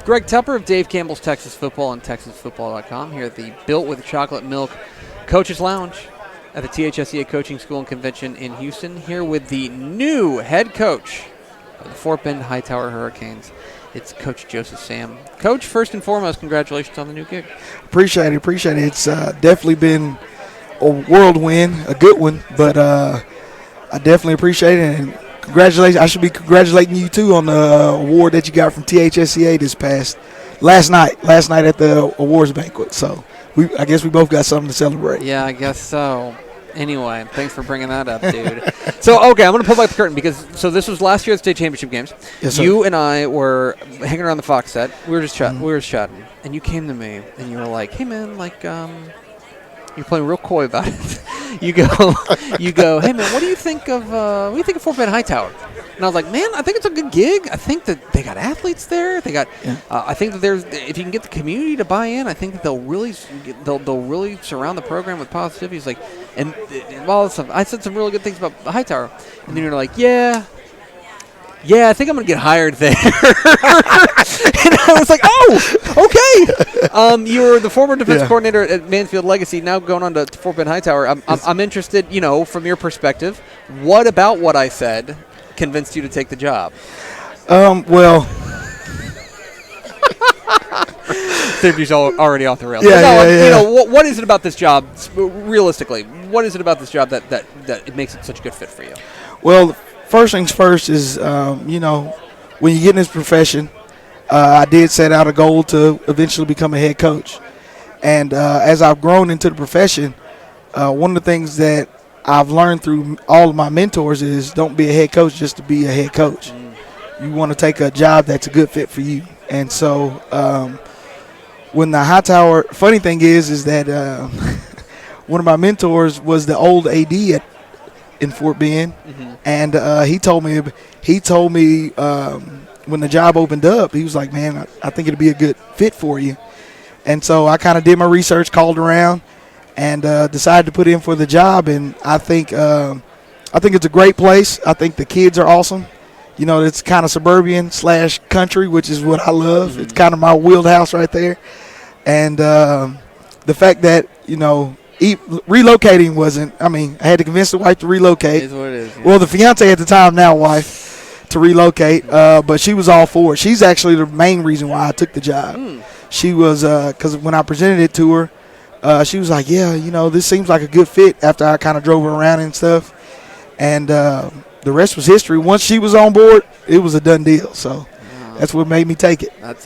Greg Tupper of Dave Campbell's Texas Football and TexasFootball.com here at the Built with Chocolate Milk Coaches Lounge at the THSCA Coaching School and Convention in Houston. Here with the new head coach of the Fort Bend Hightower Hurricanes. It's Coach Joseph Sam. Coach, first and foremost, congratulations on the new gig. Appreciate it. It's definitely been a whirlwind, a good one, but I definitely appreciate it. And congratulations. I should be congratulating you, too, on the award that you got from THSCA last night at the awards banquet. So I guess we both got something to celebrate. Yeah, I guess so. Anyway, thanks for bringing that up, dude. So, okay, I'm going to pull back the curtain because this was last year's state championship games. Yes, sir. You and I were hanging around the Fox set. We were just chatting. And you came to me and you were like, "Hey, man, you're playing real coy about it." You go, "Hey, man, what do you think of Fort Bend Hightower?" And I was like, "Man, I think it's a good gig. I think that they got athletes there. They got. I think that if you can get the community to buy in, I think that they'll really surround the program with positivity." He's like, and all this stuff. I said some really good things about Hightower, and then you're like, "Yeah, I think I'm gonna get hired there." And I was like, "Oh, okay." You're the former defense coordinator at Mansfield Legacy, now going on to Fort Bend Hightower. I'm interested, from your perspective. What about what I said convinced you to take the job? Well, Interview's already off the rails. Yeah. What is it about this job, realistically? What is it about this job that it makes it such a good fit for you? Well, first things first is, when you get in this profession, I did set out a goal to eventually become a head coach. And as I've grown into the profession, one of the things that I've learned through all of my mentors is don't be a head coach just to be a head coach. You want to take a job that's a good fit for you. And so when the Hightower, funny thing is that one of my mentors was the old AD in Fort Bend, and he told me when the job opened up, he was like, "Man, I think it'd be a good fit for you." And so I kind of did my research, called around, and decided to put in for the job. And I think it's a great place. I think the kids are awesome. It's kind of suburban/country, which is what I love. It's kind of my wheelhouse right there. And the fact that relocating wasn't. I had to convince the wife to relocate. It is what it is. Yeah. Well, the fiance at the time, now wife, to relocate, but she was all for it. She's actually the main reason why I took the job. She was because when I presented it to her, she was like, "Yeah, this seems like a good fit." After I kind of drove her around and stuff, and the rest was history. Once she was on board, it was a done deal. So. That's what made me take it. That's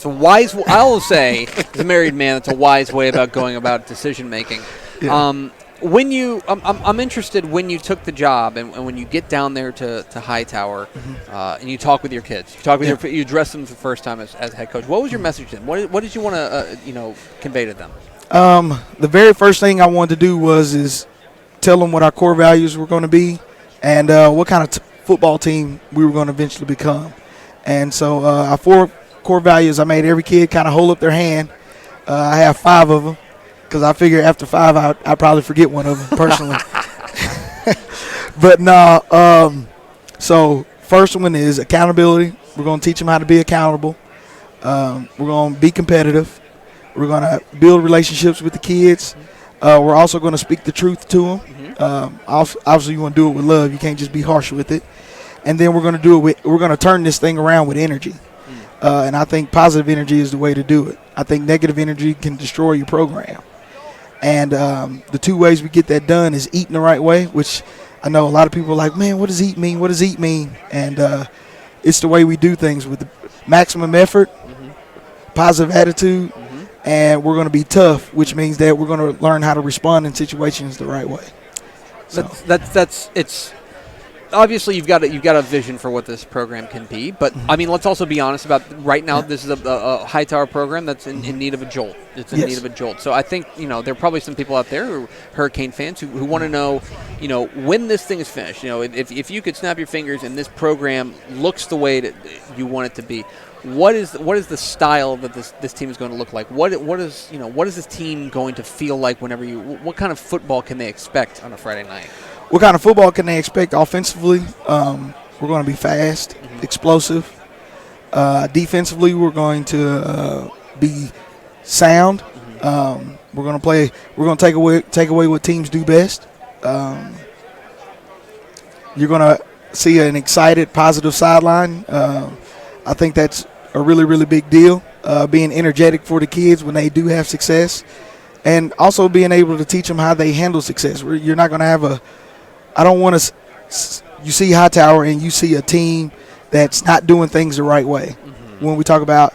a wise. I will say, as a married man, that's a wise way about going about decision making. Yeah. I'm interested when you took the job and when you get down there to Hightower, and you talk with your kids. You address them for the first time as head coach. What was your message to them? What did you want to convey to them? The very first thing I wanted to do was tell them what our core values were going to be, and what kind of football team we were going to eventually become. And so our 4 core values, I made every kid kind of hold up their hand. I have 5 of them because I figure after 5 I'd probably forget one of them personally. But no, so first one is accountability. We're going to teach them how to be accountable. We're going to be competitive. We're going to build relationships with the kids. We're also going to speak the truth to them. Obviously, you want to do it with love. You can't just be harsh with it. And then we're going to turn this thing around with energy. And I think positive energy is the way to do it. I think negative energy can destroy your program. And the 2 ways we get that done is eating the right way, which I know a lot of people are like, "Man, what does eat mean? What does eat mean?" And it's the way we do things with the maximum effort, positive attitude, and we're going to be tough, which means that we're going to learn how to respond in situations the right way. So. It's obviously you've got a vision for what this program can be, but let's also be honest about right now. This is a Hightower program that's in need of a jolt. It's in need of a jolt. So I think there are probably some people out there who are Hurricane fans who want to know, when this thing is finished. If you could snap your fingers and this program looks the way that you want it to be, what is the style that this team is going to look like? What is this team going to feel like whenever what kind of football can they expect on a Friday night? What kind of football can they expect offensively? We're going to be fast, explosive. Defensively, we're going to be sound. We're going to play. We're going to take away what teams do best. You're going to see an excited, positive sideline. I think that's a really, really big deal. Being energetic for the kids when they do have success, and also being able to teach them how they handle success. You're not going to have a. I don't want to. You see Hightower and you see a team that's not doing things the right way. When we talk about,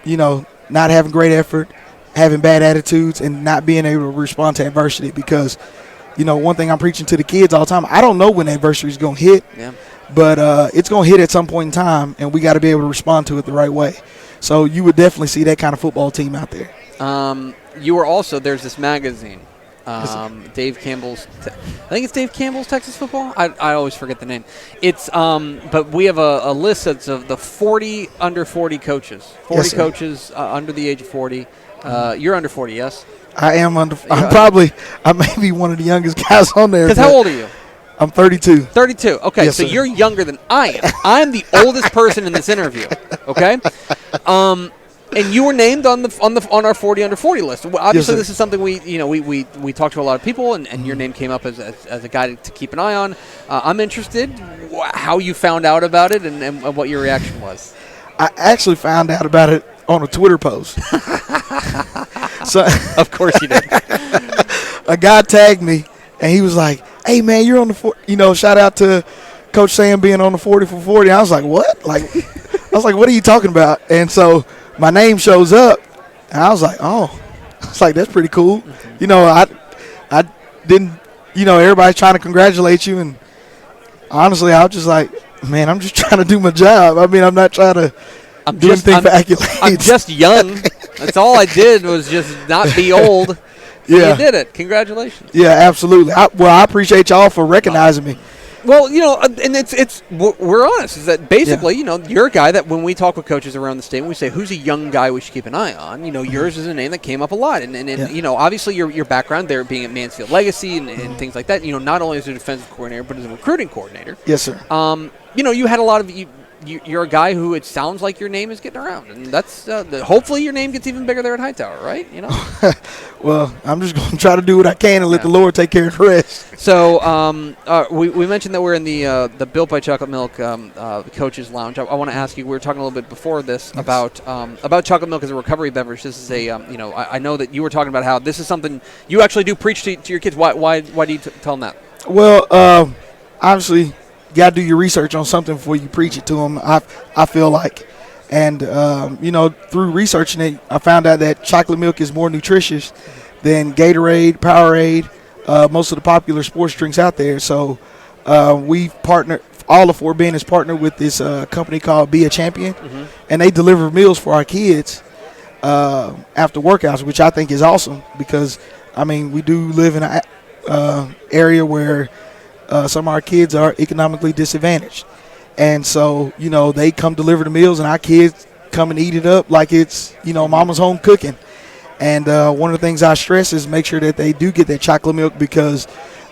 not having great effort, having bad attitudes, and not being able to respond to adversity. Because, one thing I'm preaching to the kids all the time, I don't know when adversity is going to hit, but it's going to hit at some point in time, and we got to be able to respond to it the right way. So you would definitely see that kind of football team out there. You were also, there's this magazine, Dave Campbell's, I think it's Dave Campbell's Texas Football. I always forget the name. It's but we have a list that's of the 40 under 40 coaches. 40 coaches under the age of 40. You're under 40, yes? I am under. I may be one of the youngest guys on there. Because how old are you? I'm 32. 32. Okay, yes, so sir. You're younger than I am. I'm the oldest person in this interview. Okay, and you were named on our 40 under 40 list. Obviously, yes, this is something we talked to a lot of people, and your name came up as a guy to keep an eye on. I'm interested how you found out about it and what your reaction was. I actually found out about it on a Twitter post. So of course you did. A guy tagged me, and he was like, "Hey man, you're on the 40." Shout out to Coach Sam being on the 40 for 40. I was like, "What?" I was like, "What are you talking about?" And so my name shows up, and I was like, "Oh," it's like that's pretty cool. I didn't. Everybody's trying to congratulate you, and honestly, I was just like, "Man, I'm just trying to do my job." I mean, I'm not trying to do anything for accolades. I'm just young. That's all I did was just not be old. Yeah. You did it. Congratulations. Yeah, absolutely. I appreciate y'all for recognizing me. Well, and we're honest, is that basically, you're a guy that when we talk with coaches around the state, when we say, who's a young guy we should keep an eye on, yours is a name that came up a lot. And obviously your background there being at Mansfield Legacy and things like that, not only as a defensive coordinator, but as a recruiting coordinator. Yes, sir. You had a lot of you're a guy who it sounds like your name is getting around, and that's hopefully your name gets even bigger there at Hightower, right? Well, I'm just going to try to do what I can and let the Lord take care of the rest. So we mentioned that we're in the Built by Chocolate Milk Coaches Lounge. I want to ask you. We were talking a little bit before this about chocolate milk as a recovery beverage. This is a I know that you were talking about how this is something you actually do preach to your kids. Why do you tell them that? Well, obviously, you got to do your research on something before you preach it to them, I feel like. And, through researching it, I found out that chocolate milk is more nutritious than Gatorade, Powerade, most of the popular sports drinks out there. So we've partnered, all of Fort Bend is partnered with this company called Be a Champion, and they deliver meals for our kids after workouts, which I think is awesome because, we do live in an area where some of our kids are economically disadvantaged. And so, they come deliver the meals, and our kids come and eat it up like it's, mama's home cooking. And one of the things I stress is make sure that they do get that chocolate milk because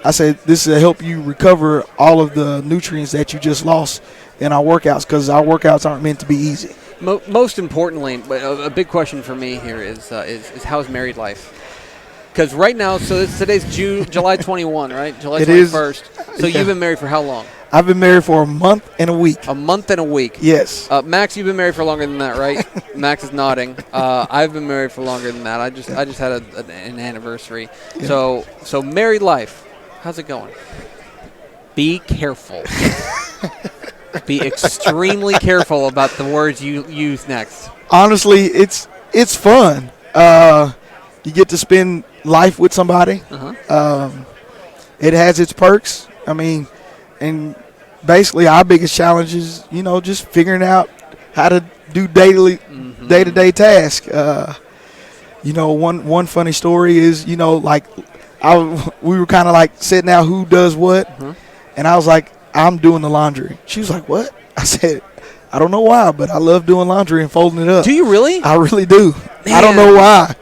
I said this will help you recover all of the nutrients that you just lost in our workouts because our workouts aren't meant to be easy. Most importantly, a big question for me here is how's married life? Because right now, so today's July 21, right? July 21st. So you've been married for how long? I've been married for a month and a week. A month and a week. Yes. Max, you've been married for longer than that, right? Max is nodding. I've been married for longer than that. I just had an anniversary. Yeah. So married life, how's it going? Be careful. Be extremely careful about the words you use next. Honestly, it's fun. You get to spend life with somebody. It has its perks. And basically our biggest challenge is, just figuring out how to do day-to-day tasks. One funny story is, we were kind of like setting out who does what. And I was like, I'm doing the laundry. She was like, what? I said, I don't know why, but I love doing laundry and folding it up. Do you really? I really do. Man. I don't know why.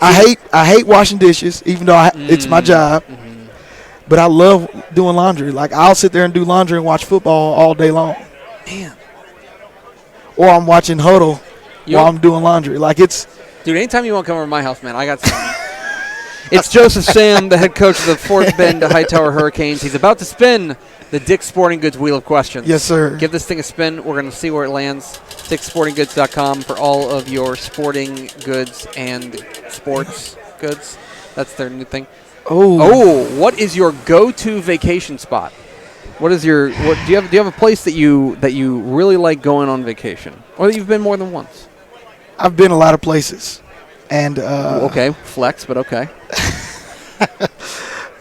I hate washing dishes, even though it's my job. But I love doing laundry. Like, I'll sit there and do laundry and watch football all day long. Man. or I'm watching Huddle You- while I'm doing laundry. Like it's Dude, anytime you want to come over to my house, man, I got some. It's Joseph Sam, the head coach of the Fort Bend Hightower Hurricanes. He's about to spin the Dick's Sporting Goods Wheel of Questions. yes, sir. Give this thing a spin. We're going to see where it lands. Dick'sSportingGoods.com for all of your sporting goods and sports goods. That's their new thing. Oh, what is your go-to vacation spot? What is your do you have a place that you really like going on vacation, or that you've been more than once? I've been a lot of places, and Okay, flex, but okay.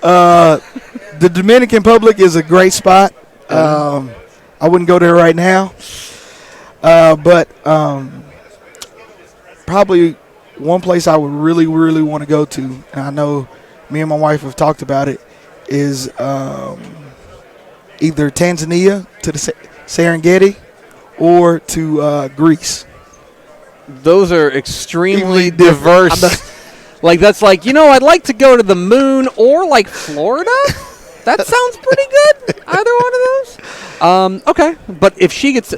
the Dominican Republic is a great spot. I wouldn't go there right now, but probably one place I would really, really want to go to, and I know me and my wife have talked about it, is either Tanzania to the Serengeti or to Greece. Those are extremely diverse. Like, that's like, I'd like to go to the moon or like Florida. That sounds pretty good. Either one of those. Okay, but if she gets a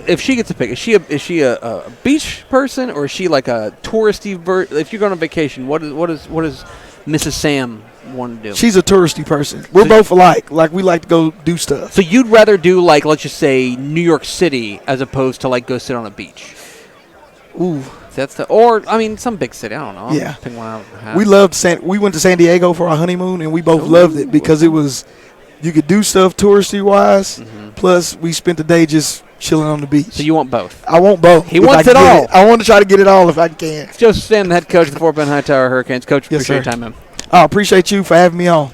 pick, is she a beach person, or is she like a touristy? If you're going on vacation, what does Mrs. Sam want to do? She's a touristy person. We're both alike. Like, we like to go do stuff. So you'd rather do, like, let's just say New York City as opposed to like go sit on a beach. Ooh. Some big city. I don't know. Yeah. Pick one out. We went to San Diego for our honeymoon, and we both loved it because it was, you could do stuff touristy wise. Mm-hmm. Plus, we spent the day just chilling on the beach. So you want both? I want both. He wants it all. I want to try to get it all if I can. Joseph Sam, the head coach of the Fort Bend Hightower Hurricanes. Coach, Yes, appreciate your sir. time, man. I appreciate you for having me on.